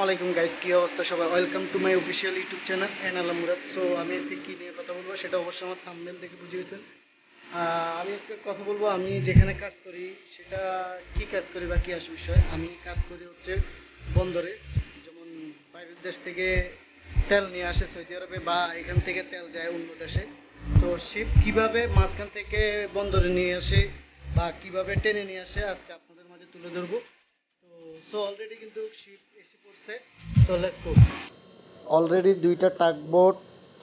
আলাইকুম গাইস, কি অবস্থা সবাই? Welcome to my official YouTube channel Enala Murad. So আমি আজকে কি নিয়ে কথা বলবো সেটা অবশ্যই আমার থাম্বনেল দেখে বুঝে গেছেন। আমি আজকে কথা বলবো আমি যেখানে কাজ করি সেটা কি কাজ করি বা কি আসে বিষয়। আমি কাজ করি হচ্ছে বন্দরে, যেমন বাইরের দেশ থেকে তেল নিয়ে আসে সৌদি আরবে, বা এখান থেকে তেল যায় অন্য দেশে। তো শিপ কিভাবে মাঝখান থেকে বন্দরে নিয়ে আসে বা কিভাবে টেনে নিয়ে আসে আজকে আপনাদের মাঝে তুলে ধরবো। তো অলরেডি কিন্তু শিপ এসে পড়ছে। তো লেটস গো। অলরেডি দুইটা টাগবোট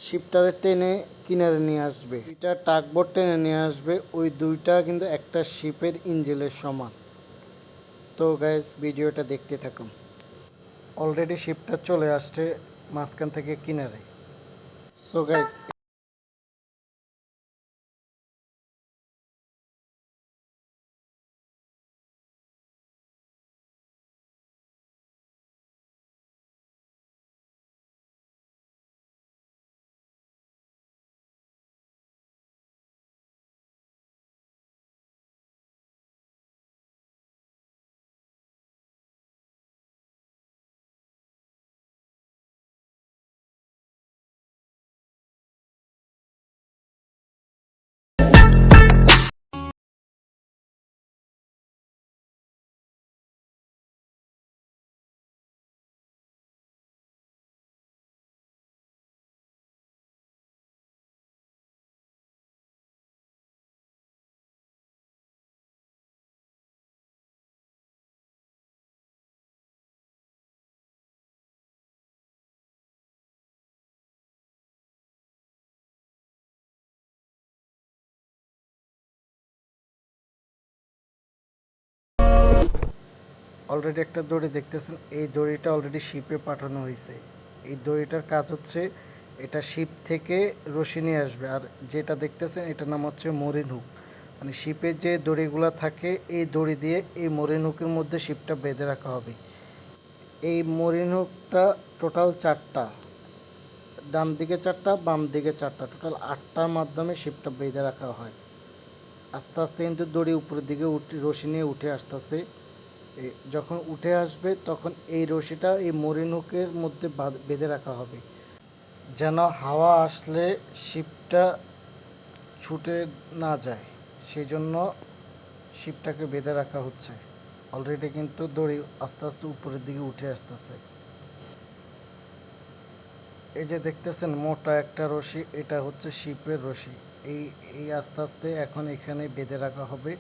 শিপটারে টেনে কিনারে নিয়ে আসবে, দুইটা টাগবোট টেনে নিয়ে আসবে। ওই দুইটা কিন্তু একটা শিপের ইঞ্জিনের সমান। তো গাইস, ভিডিওটা দেখতে থাকুন। অলরেডি শিপটা চলে আসছে মাঝখান থেকে কিনারে। সো গাইস, অলরেডি একটা দড়ি দেখতেছেন, এই দড়িটা অলরেডি শিপে পাঠানো হয়েছে। এই দড়িটার কাজ হচ্ছে এটা শিপ থেকে রশি নিয়ে আসবে। আর যেটা দেখতেছেন এটার নাম হচ্ছে মরিন হুক। মানে শিপের যে দড়িগুলো থাকে এই দড়ি দিয়ে এই মরিন হুকের মধ্যে শিপটা বেঁধে রাখা হবে। এই মরিন হুকটা টোটাল 4টা, ডান দিকে 4টা, বাম দিকে 4টা, টোটাল 8টার মাধ্যমে শিপটা বেঁধে রাখা হয়। আস্তে আস্তে কিন্তু দড়ি উপরের দিকে রশি নিয়ে উঠে আসতেছে। যখন উঠে আসবে তখন এই রশিটা এই মরিন হুকের মধ্যে বেঁধে রাখা হবে, যেন হাওয়া আসলে শিপটা ছুটে না যায়। সেই জন্য শিপটাকে বেঁধে রাখা হচ্ছে। অলরেডি কিন্তু দড়ি আস্তে আস্তে উপরের দিকে উঠে আসতেছে। এই যে দেখতেছেন মোটা একটা রশি, এটা হচ্ছে শিপের রশি। এই এই আস্তে আস্তে এখন এখানে বেঁধে রাখা হবে।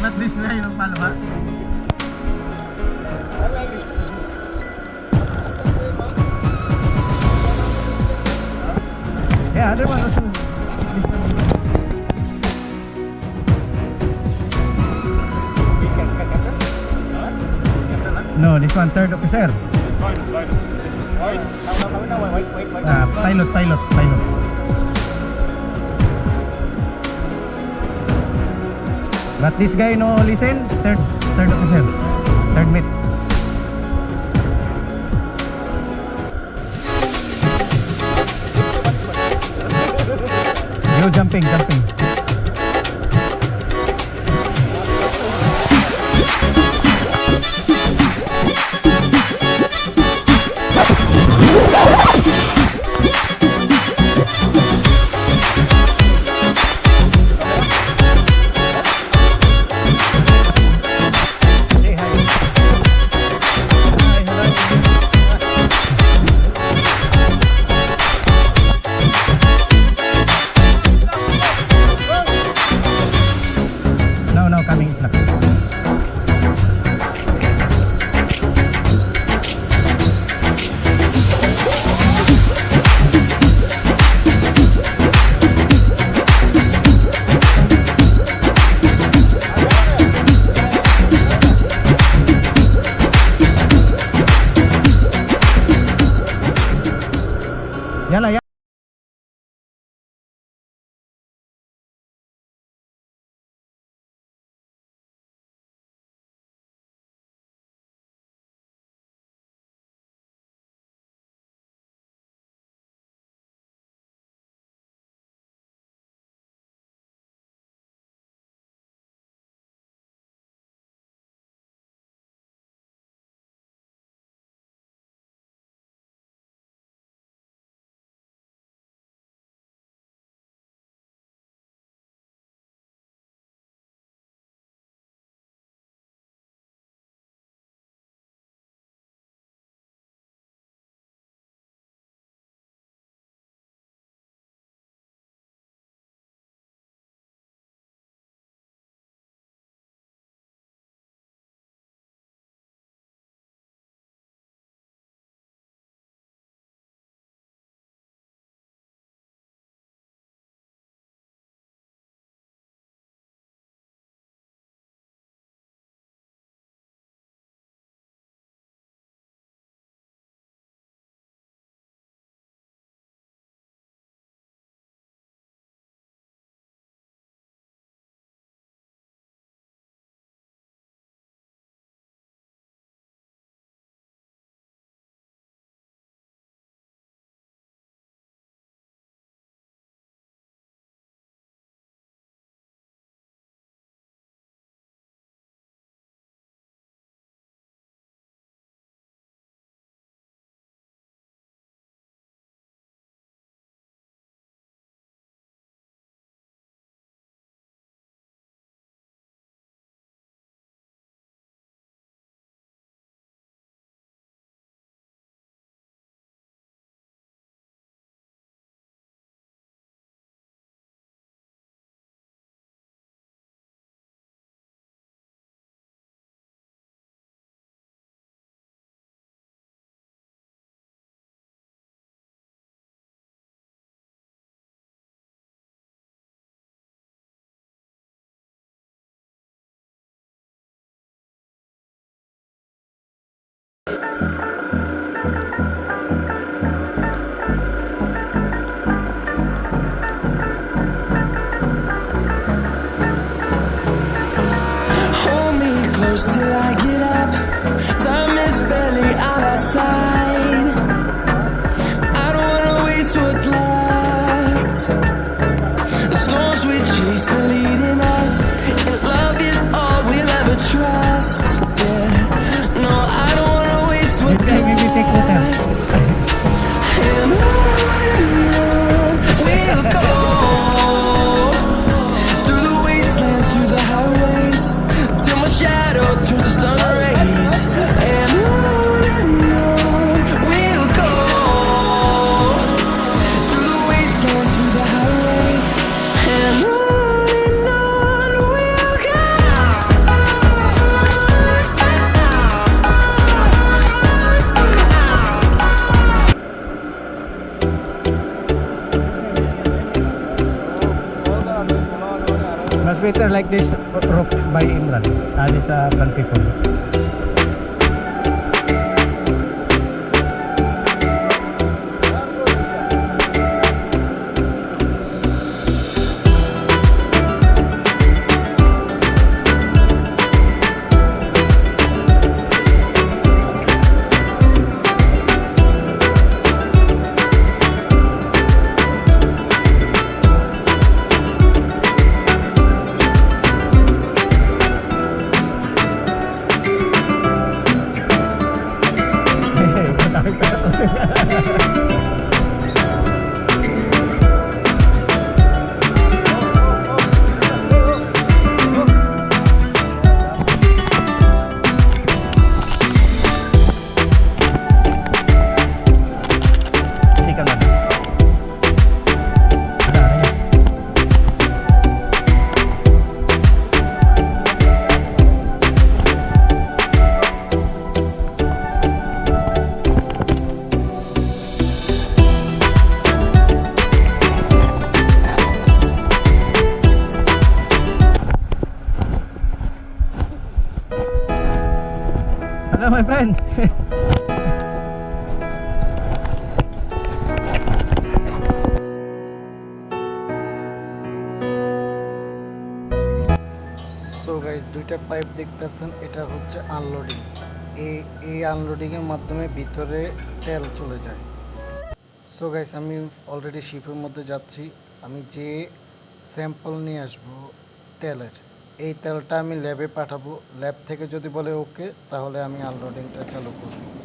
Not this way yung palo ba? Yeah, other one also. No, this one third officer. Pilot. But this guy no listen, third officer, third mate. You jumping. Hold me close till I get up. Time is barely on our side. I don't wanna waste what's left. The storms we chase are leading us, and love is all we'll ever trust. Yeah, no, I don't wanna waste what's Maybe take water. left. And on we'll go, through the wastelands, through the highways, till my shadow turns to sun rays. And on we'll go, through the wastelands, through the highways. And on we'll go. Mas better like this rope by Imran. This plan people. Sikat man. Ada, ayos. Hello, my friend. So guys, দুইটা pipe দেখতেছেন, এটা হচ্ছে unloading. এই আনলোডিংয়ের মাধ্যমে ভিতরে তেল চলে যায়। সো গাইস, আমি অলরেডি শিপের মধ্যে যাচ্ছি। আমি যে স্যাম্পল নিয়ে আসবো তেলের, এই তেলটা আমি ল্যাবে পাঠাবো। ল্যাব থেকে যদি বলে ওকে, তাহলে আমি আনলোডিংটা চালু করব।